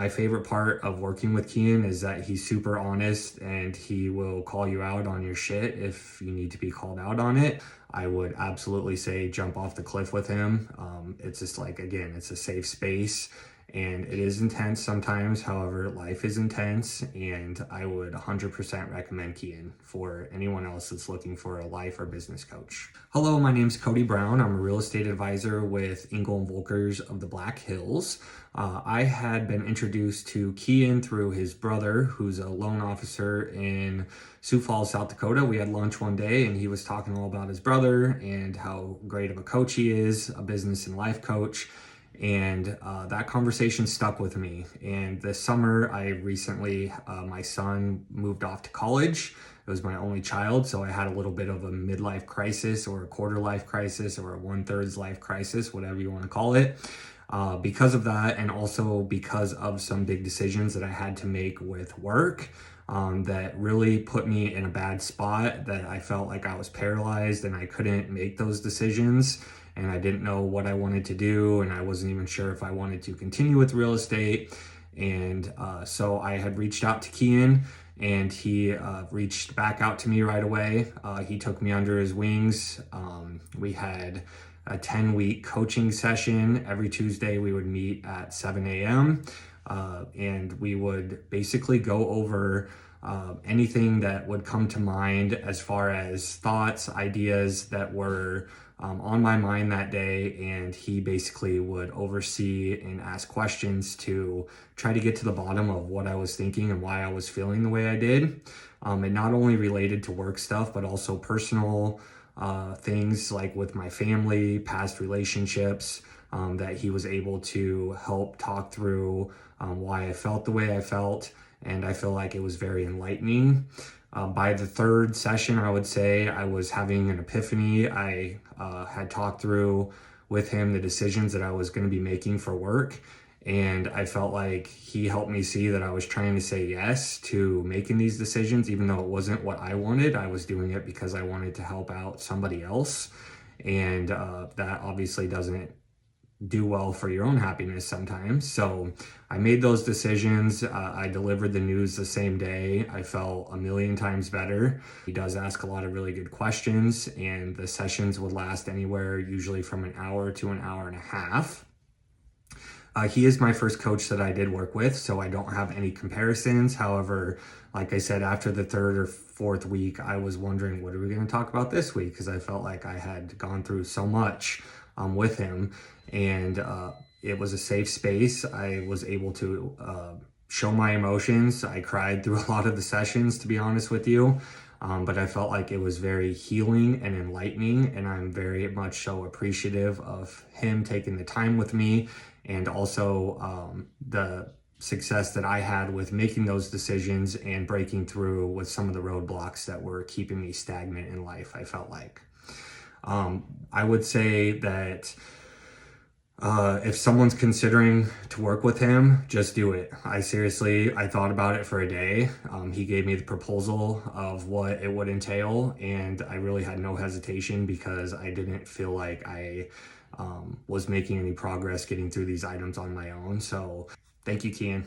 My favorite part of working with Keyen is that he's super honest and he will call you out on your shit if you need to be called out on it. I would absolutely say jump off the cliff with him. It's just like, again, it's a safe space and it is intense sometimes. However, life is intense, and I would 100% recommend Keyen for anyone else that's looking for a life or business coach. Hello, my name's Cody Brown. I'm a real estate advisor with Engel and Volkers of the Black Hills. I had been introduced to Keyen through his brother, who's a loan officer in Sioux Falls, South Dakota. We had lunch one day and he was talking all about his brother and how great of a coach he is, a business and life coach. And that conversation stuck with me. And this summer, I recently, my son moved off to college. It was my only child, so I had a little bit of a midlife crisis or a quarter life crisis or a 1/3 life crisis, whatever you want to call it. Because of that, and also because of some big decisions that I had to make with work, that really put me in a bad spot, that I felt like I was paralyzed and I couldn't make those decisions, and I didn't know what I wanted to do, and I wasn't even sure if I wanted to continue with real estate. And so I had reached out to Keyen, and he reached back out to me right away. He took me under his wings. We had a 10-week coaching session. Every Tuesday we would meet at 7 a.m. And we would basically go over anything that would come to mind as far as thoughts, ideas that were on my mind that day. And he basically would oversee and ask questions to try to get to the bottom of what I was thinking and why I was feeling the way I did. It not only related to work stuff, but also personal things like with my family, past relationships, that he was able to help talk through why I felt the way I felt. And I feel like it was very enlightening. By the third session, I would say I was having an epiphany. I had talked through with him the decisions that I was going to be making for work. And I felt like he helped me see that I was trying to say yes to making these decisions, even though it wasn't what I wanted. I was doing it because I wanted to help out somebody else. And that obviously doesn't do well for your own happiness sometimes. So I made those decisions. I delivered the news the same day. I felt a million times better. He does ask a lot of really good questions, and the sessions would last anywhere usually from an hour to an hour and a half. He is my first coach that I did work with, so I don't have any comparisons. However, like I said, after the third or fourth week, I was wondering, what are we going to talk about this week? Because I felt like I had gone through so much with him, and it was a safe space. I was able to show my emotions. I cried through a lot of the sessions, to be honest with you. But I felt like it was very healing and enlightening, and I'm very much so appreciative of him taking the time with me, and also the success that I had with making those decisions and breaking through with some of the roadblocks that were keeping me stagnant in life, I felt like. I would say that if someone's considering to work with him, just do it. I thought about it for a day. He gave me the proposal of what it would entail, and I really had no hesitation because I didn't feel like I was making any progress getting through these items on my own. So thank you, Keyen.